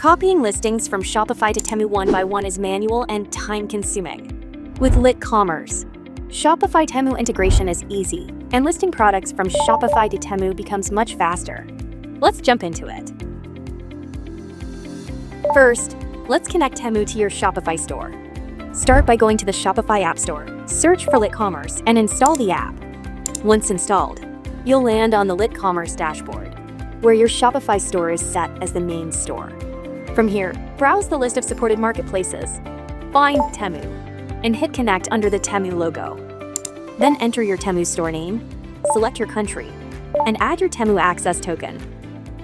Copying listings from Shopify to Temu one by one is manual and time-consuming. With LitCommerce, Shopify Temu integration is easy, and listing products from Shopify to Temu becomes much faster. Let's jump into it. First, let's connect Temu to your Shopify store. Start by going to the Shopify App Store, search for LitCommerce, and install the app. Once installed, you'll land on the LitCommerce dashboard, where your Shopify store is set as the main store. From here, browse the list of supported marketplaces, find Temu, and hit Connect under the Temu logo. Then enter your Temu store name, select your country, and add your Temu access token.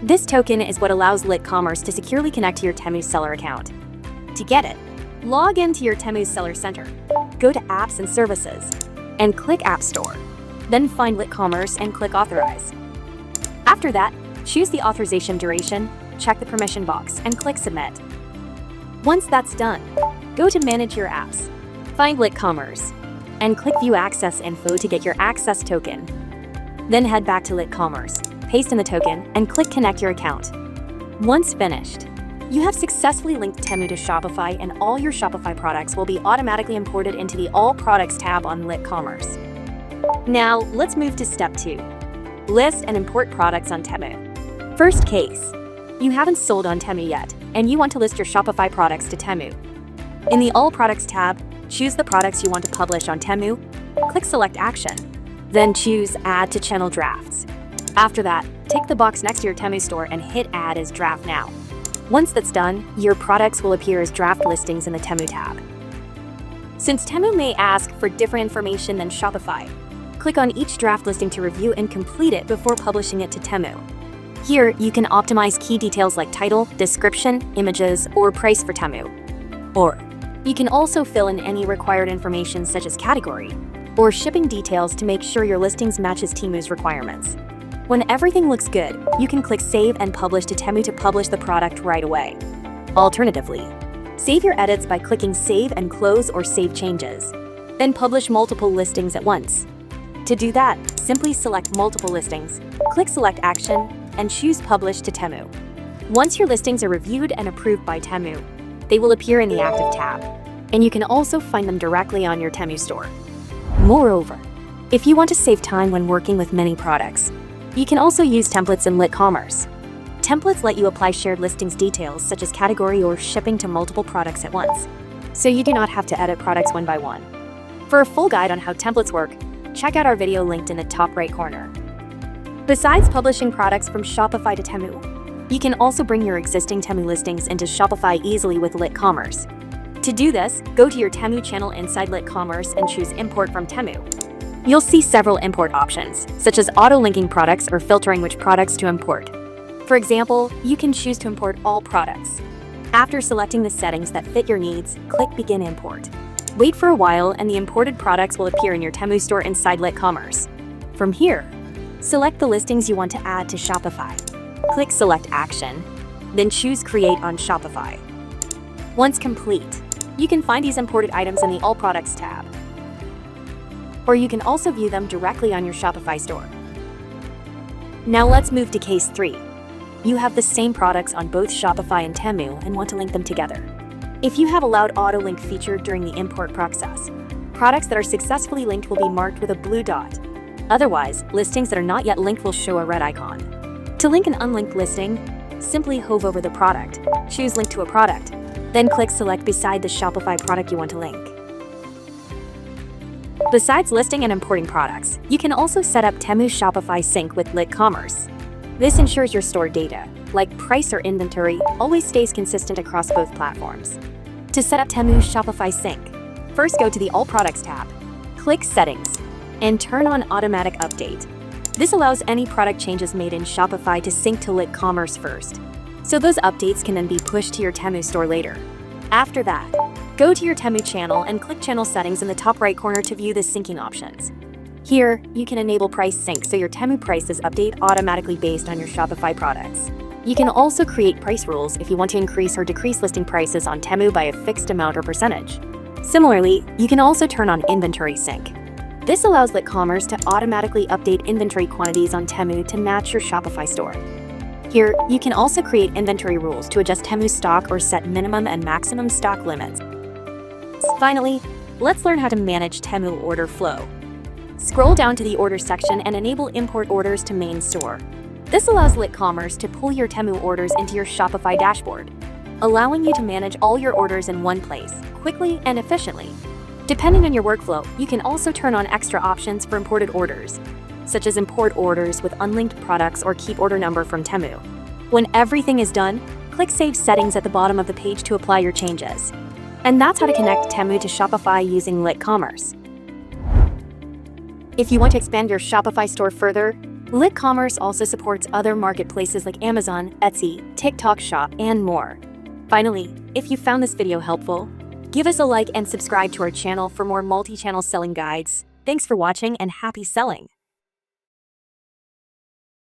This token is what allows LitCommerce to securely connect to your Temu seller account. To get it, log into your Temu Seller Center, go to Apps and Services, and click App Store. Then find LitCommerce and click Authorize. After that, choose the authorization duration, check the permission box, and click Submit. Once that's done, go to Manage Your Apps, find LitCommerce, and click View Access Info to get your access token. Then head back to LitCommerce, paste in the token, and click Connect your account. Once finished, you have successfully linked Temu to Shopify, and all your Shopify products will be automatically imported into the All Products tab on LitCommerce. Now, let's move to Step 2. List and import products on Temu. First case, you haven't sold on Temu yet, and you want to list your Shopify products to Temu. In the All Products tab, choose the products you want to publish on Temu, click Select Action, then choose Add to Channel Drafts. After that, tick the box next to your Temu store and hit Add as Draft Now. Once that's done, your products will appear as draft listings in the Temu tab. Since Temu may ask for different information than Shopify, click on each draft listing to review and complete it before publishing it to Temu. Here, you can optimize key details like title, description, images, or price for Temu. Or, you can also fill in any required information such as category or shipping details to make sure your listings matches Temu's requirements. When everything looks good, you can click Save and Publish to Temu to publish the product right away. Alternatively, save your edits by clicking Save and Close or Save Changes. Then publish multiple listings at once. To do that, simply select Multiple Listings, click Select Action, and choose Publish to Temu. Once your listings are reviewed and approved by Temu, they will appear in the Active tab, and you can also find them directly on your Temu store. Moreover, if you want to save time when working with many products, you can also use templates in LitCommerce. Templates let you apply shared listings details such as category or shipping to multiple products at once, so you do not have to edit products one by one. For a full guide on how templates work, check out our video linked in the top right corner. Besides publishing products from Shopify to Temu, you can also bring your existing Temu listings into Shopify easily with LitCommerce. To do this, go to your Temu channel inside LitCommerce and choose Import from Temu. You'll see several import options, such as auto-linking products or filtering which products to import. For example, you can choose to import all products. After selecting the settings that fit your needs, click Begin Import. Wait for a while and the imported products will appear in your Temu store inside LitCommerce. From here, select the listings you want to add to Shopify. Click Select Action, then choose Create on Shopify. Once complete, you can find these imported items in the All Products tab. Or you can also view them directly on your Shopify store. Now let's move to Case 3. You have the same products on both Shopify and Temu and want to link them together. If you have allowed auto-link feature during the import process, products that are successfully linked will be marked with a blue dot. Otherwise, listings that are not yet linked will show a red icon. To link an unlinked listing, simply hover over the product, choose Link to a product, then click Select beside the Shopify product you want to link. Besides listing and importing products, you can also set up Temu Shopify Sync with LitCommerce. This ensures your store data, like price or inventory, always stays consistent across both platforms. To set up Temu Shopify Sync, first go to the All Products tab, click Settings, and turn on Automatic Update. This allows any product changes made in Shopify to sync to LitCommerce first, so those updates can then be pushed to your Temu store later. After that, go to your Temu channel and click Channel Settings in the top right corner to view the syncing options. Here, you can enable Price Sync so your Temu prices update automatically based on your Shopify products. You can also create price rules if you want to increase or decrease listing prices on Temu by a fixed amount or percentage. Similarly, you can also turn on Inventory Sync. This allows LitCommerce to automatically update inventory quantities on Temu to match your Shopify store. Here, you can also create inventory rules to adjust Temu stock or set minimum and maximum stock limits. Finally, let's learn how to manage Temu order flow. Scroll down to the order section and enable import orders to main store. This allows LitCommerce to pull your Temu orders into your Shopify dashboard, allowing you to manage all your orders in one place, quickly and efficiently. Depending on your workflow, you can also turn on extra options for imported orders, such as import orders with unlinked products or keep order number from Temu. When everything is done, click Save Settings at the bottom of the page to apply your changes. And that's how to connect Temu to Shopify using LitCommerce. If you want to expand your Shopify store further, LitCommerce also supports other marketplaces like Amazon, Etsy, TikTok Shop, and more. Finally, if you found this video helpful, give us a like and subscribe to our channel for more multi-channel selling guides. Thanks for watching and happy selling!